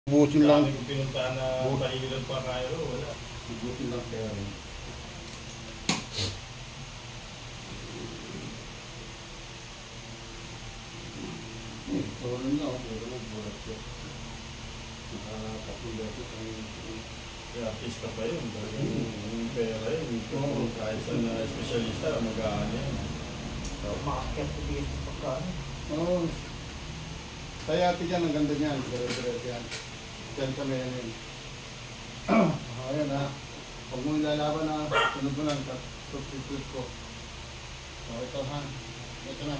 Busin lang. Dami ko pinuntahan na pahilan pa kayo, wala. Busin lang kaya rin. Tulong na ako. Puro lang bulat ko. Nakakapulot ito. Kaya artista pa yun. Talagang pera yun. Kung kahit sa na espesyalista, mag-aan yan. Umakakit ko dito pagkaan. Oo. Kaya ate dyan, ang ganda niyan. Dire-dire yan. Diyan kami yan yun. Ayan ha. Huwag mo ilalaban na sunod mo lang. Substitute ko. So ito ha. Ito na.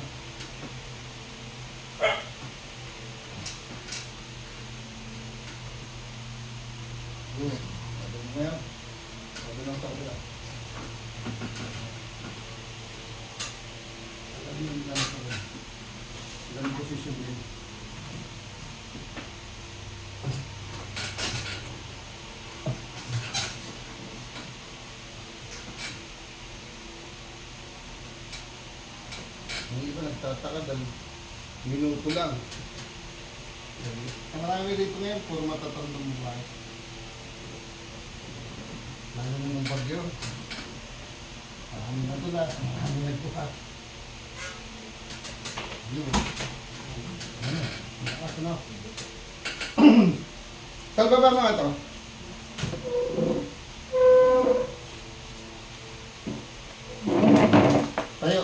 Good. Sabi mo yan. Sabi lang sa kabila. Sabi lang sa kabila. Ilang posisyon din. Yung iba nagtataka dahil minuto lang. Ang marami dito ngayon, puro matatandang babae. Lalo na ng bagyo. Marami na doon lahat. Marami nagbuhat. Yun. Ano? Nakas na. Talba ba mga ito? Tayo.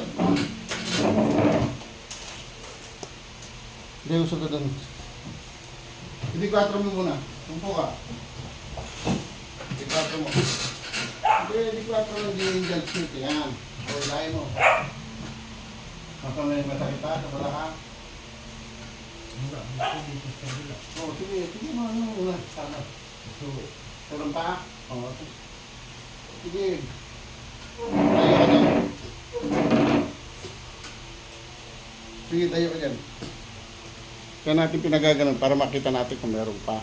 Hindi usog ka doon. Hindi 4 mo muna. Tumpo ka. Hindi 4 mo. Hindi 4 lang din dyan. Sweet yan. O, ilahin mo. Baka may masakit pa sa balakang. Dito sa kabila. Oo, sige. Sige mo. Ano muna. Sana. Tulong pa? Oo. Sige. Tayo ka dyan. Sige, tayo ka dyan. Kaya natin pinagaganon para makita natin kung meron pa.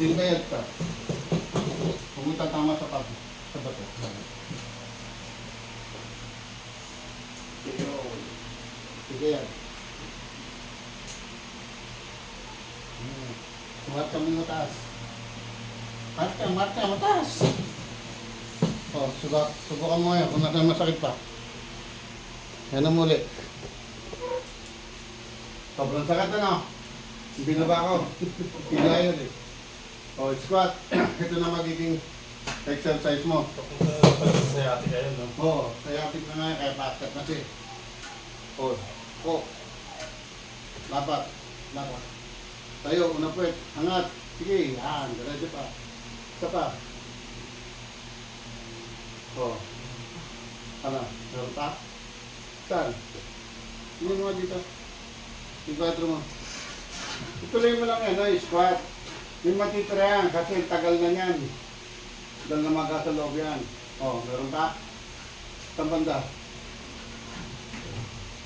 Tingbayad ka. Pumunta tama sa pag. Sa bato. Sige yan. Sumat kami mataas. Marka, mataas. O, subukan mo ngayon kung nasan masakit pa. Yan ang muli. Sobrang sakit ano? Binaba ko. Pilayan eh. O, squat. Ito na magiging exercise mo. Tapos sa ate kayo, no? Oo, sayatik na nga kaya basket na siya. O, lapat. Tayo, una puwet, hangat. Sige, yan, diretso pa. Isa pa. O. Ano, meron pa? Saan? Tingnan mo dito. Yung 4 mo. Ituloy mo lang yan, squat. Yung matitira yan, kasi tagal na yan. Dahil na maga sa loob yan. O, meron pa? Saan banda?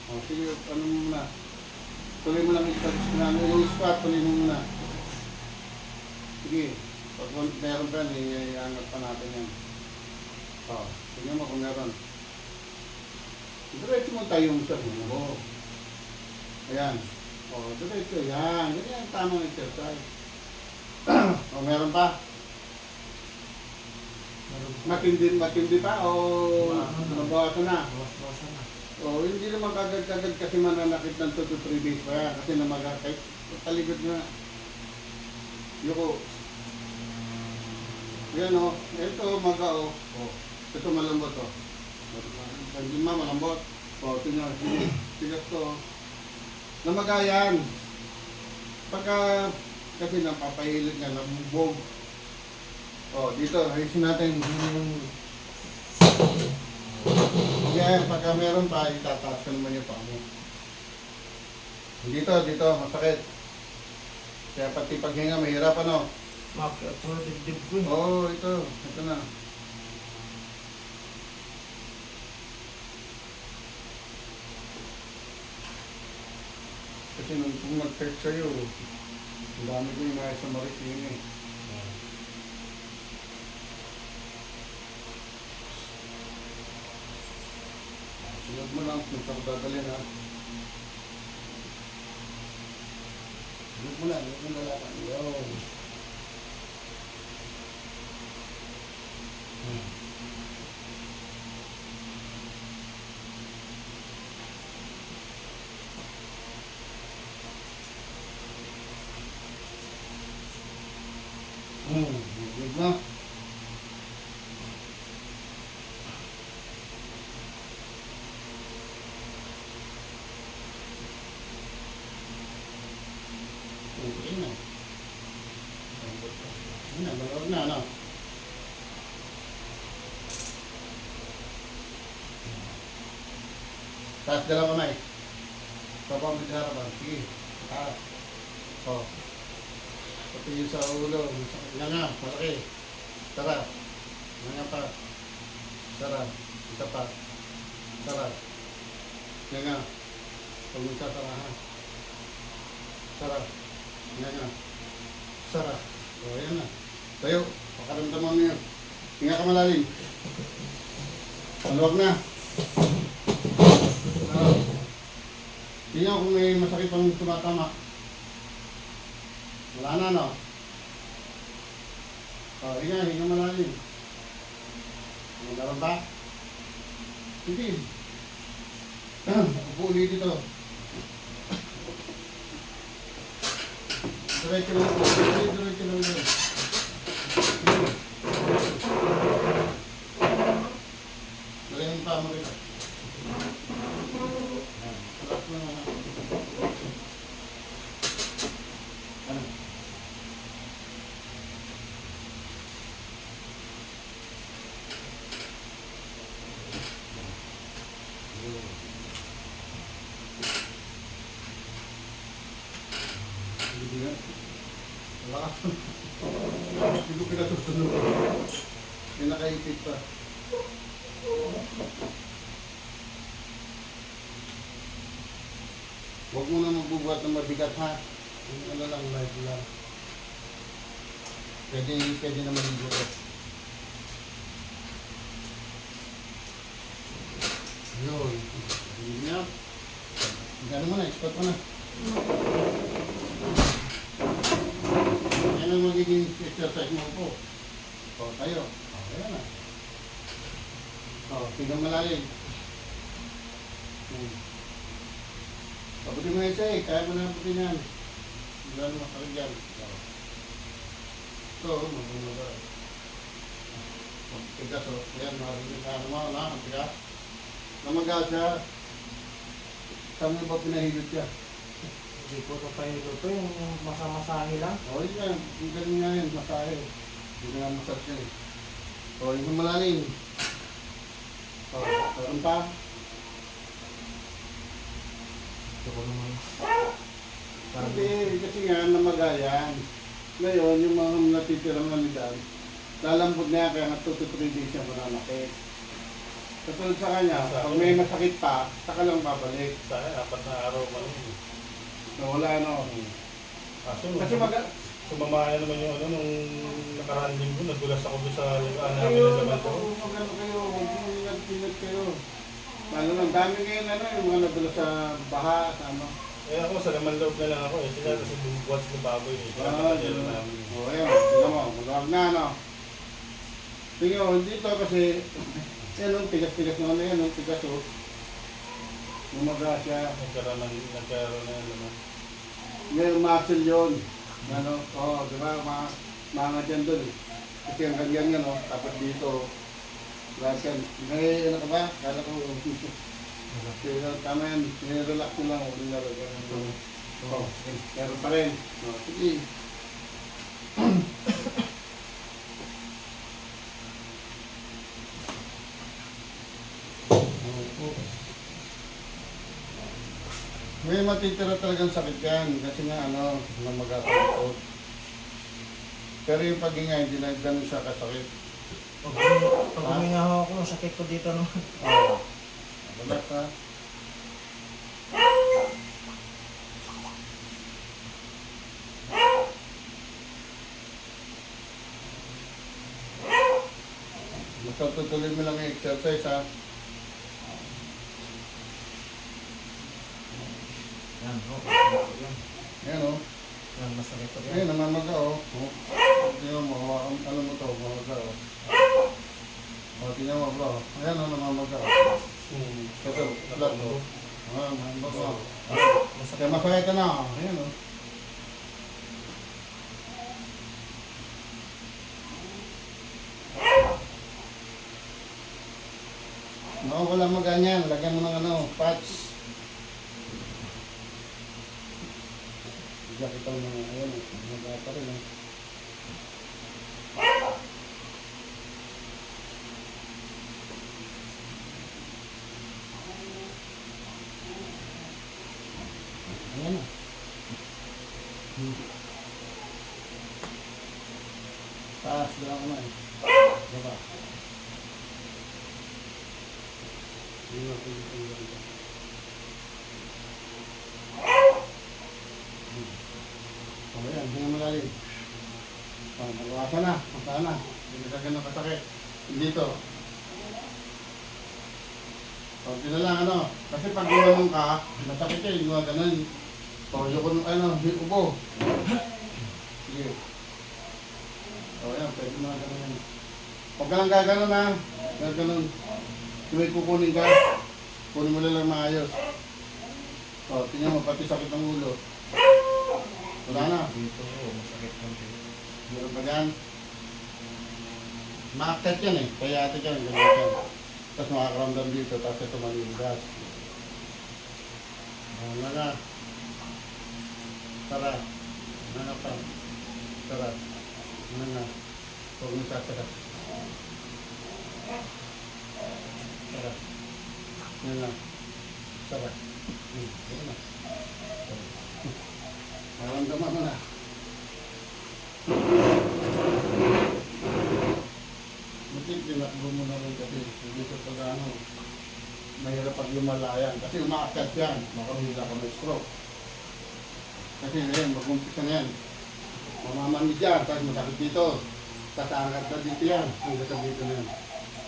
O, sige, ano mo muna. Tuloy mo lang yung squat, tuloy mo muna. Sige, pag meron pa yan, iangat pa natin yan. O, tingnan mo kung meron. Diretso mo tayo yung sarili mo. Ayan. O, diretso, yan. Ganyan ang tamang exercise. O, meron pa? Matindi pa o nabawasan na? Bawas-bawasan na. O, hindi naman kagad-kagad kasi mananakit ng 2 to 3 days pa yan. Kasi namagakay. Taligod na. Yuko. Yan o. Ito maga o. Ito malambot o. Hindi malambot. O, tingnan. Tigas to. Namaga yan. Pagka kasi napapahilig nga, nabubog. O, dito. Ayusin natin. Yan, pagka meron pa, itataas ka naman yung paa mo. Dito, masakit. Kaya pati paghinga, mahirap ano. Makakit ko na dibdib ko eh. Oo, ito na. Kasi nung mag-text sa'yo, ang dami ko yung nasa Marikina eh. Huwag mo lang kung saan ko dadalhin ha. Huwag mo lang lalakan. Yo. Good na. Okay na. Ano, malawag na, ano? Taas dala kamay. Papa mo sa harapan. Sige. Taas. O. Pati yung sa ulo. Nga nga, malaki. Sarap. Nga nga pa. Sarap. Isa pa. Sarap. Nga nga. Huwag mo sasarahan. Sarap. Nga nga. Sarap. O, ayan na. Tayo. Pakaramdaman mo yun. Hinga ka malalim. Maluwag na. Tingnan kung may masakit pang tumatama. Wala na, no? Hinga malalim. Meron ba? Hindi. Upo ulit dito. Diretso lang po. Diretso lang po. Dali yung tama rin. Relax lang na. Ano? Hindi nga. Relax. Hindi ko pinatutunog. May nakaipit pa. Huwag mo na magbubuhat ng mabigat ha. Yung ano lang, light lang. Pwede na maligo ko. Yun. Hindi niya. Gano'n mo na, expert mo na. Yan ang magiging exercise mo po. O, tayo. O, ayan na. O, tingnan malalim. Pabuti mo na isa eh, kaya mo na pabuti niyan. Wala naman makakag yan. Ito, mabunaga. Tigas o, ayan, makarinig ka naman, ang tigas. Namaga siya. Saan mo ba pinahilot siya? Hindi ko ito pahilo to, yung masamasahe lang. O, yun yan, yung galing nga yun, masahe. Hindi nga masarap siya eh. O, yung malalim. O, meron pa. Ito ko naman. Hindi, kasi nga namagayan. Ngayon, yung mga natitirang nalidan, lalambot na yan, kaya nga 2 to 3 days siya mananakit. Katulad sa kanya, pag may masakit pa, saka lang babalik. Sa akin, 4 na araw man yun. Nawala no. Kaso, Kasi sumamaya naman yung ano, nung nakaraan linggo, nadulas ako doon sa ligaan namin kayo, ng laban ko. magano kayo, huwag mo ingat kayo. Lalo lang, dami ngayon ano, yung mga nadula sa baha, sa ano. Eh ako, sa laman loob na lang ako eh. Sila kasi bumubuhat sa baboy eh. Kaya matagelo namin. O, ayun, tingnan mo, magawag na, no. Tingnan mo, dito kasi, yan o, tigas-tigas na ano yan, o, tigas o. Umaga siya. Nagkaroon na naman. Ngayon, muscle yun. Ano, di ba, mga dyan doon eh. Kasi ang ganyan yan, o, tapos dito, lahat yan. May, ano ka ba? Kala ko, kaya tama yan, relax mo lang, huwag nila rin. Meron pa rin. Sige. May matitira talagang sakit yan kasi nga ano, namagatalikod. Pero yung paghinga, hindi na ganun siya kasakit. Pag huminga ako, sakit ko dito no. Oo. Relax ha. Basta tutuloy mo lang yung exercise ha. Yan, oh. Yan. Ayan o. Yan, masakit po yan. Ayan, namamaga o. Tingnan mo, alam mo to, mamaga o. Tingnan mo bro. Ayan o, namamaga o. Ito, flat o. Namamaga o. Kaya masakit ka na o. Ayan o. No, wala mo ganyan. Lagyan mo ng ano, patch. Bigyan kita ng ayan o. Maga pa rin o. Ayan o. Taas, dala ko na eh. Diba? Hindi na pwede kong ganda. O yan, hindi na malalim. Nagwasan na, matahan na. Hindi ka ganun kasakit. Dito. Pag na lang ano, kasi pag gumanong ka, masakit eh, yung ganun. O yung kung ano, ubo. Sige. O yan, pwede mga ganun. Huwag ka lang gaganon na, gaganon. Kung may kukunin ka, kunin mo lang maayos. O, tingnan mo, pati sakit ng ulo. Wala na. Dito, oh, masakit lang dito. Meron ba yan? Maakit yan eh. Kaya ate yan, ganyan yan. Tapos makakaramdam dito, tapos ito manigas. Wala na. Tara. Ano pa? Tara. Ano na? Huwag mo sasara. Tara. Ano na? Tara. Ano na? Maramdaman mo na. Matik, tinakbo mo na rin kasi hindi ko pag ano, mahirap pag lumalayan. Kasi umaakyat yan, makahila ka may stroke. Kasi ngayon, mag-umpisa na yan. Mamamanid yan, tapos masakit dito. Tapos aangat na dito yan, hanggang sa dito na yan.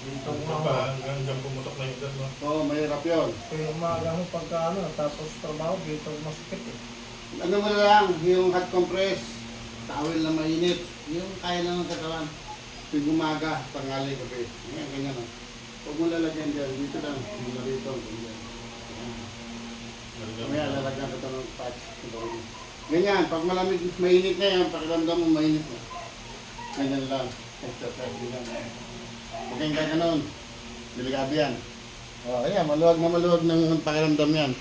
Dito Ito nga. ba, hanggang pumutok na yung ugat mo? Oo, mahirap yun. Kaya umaga mo pagka ano, tapos trabaho, dito masakit eh. Ano mo lang, yung hot compress, towel na mainit, yung kaya lang ng katawan. Tuwing umaga, tanghali, gabi. Ganyan, ganyan o. Huwag mo lalagyan dyan, dito lang, mula rito, ganyan. Mamaya lalagyan ka ito ng patch. Ganyan, pag malamig, mainit na yan, pakiramdam mo mainit na. Ganyan lang, exercise din lang. Huwag kayong gaganon, delikado yan. O, ayan, maluwag na maluwag ng pakiramdam yan.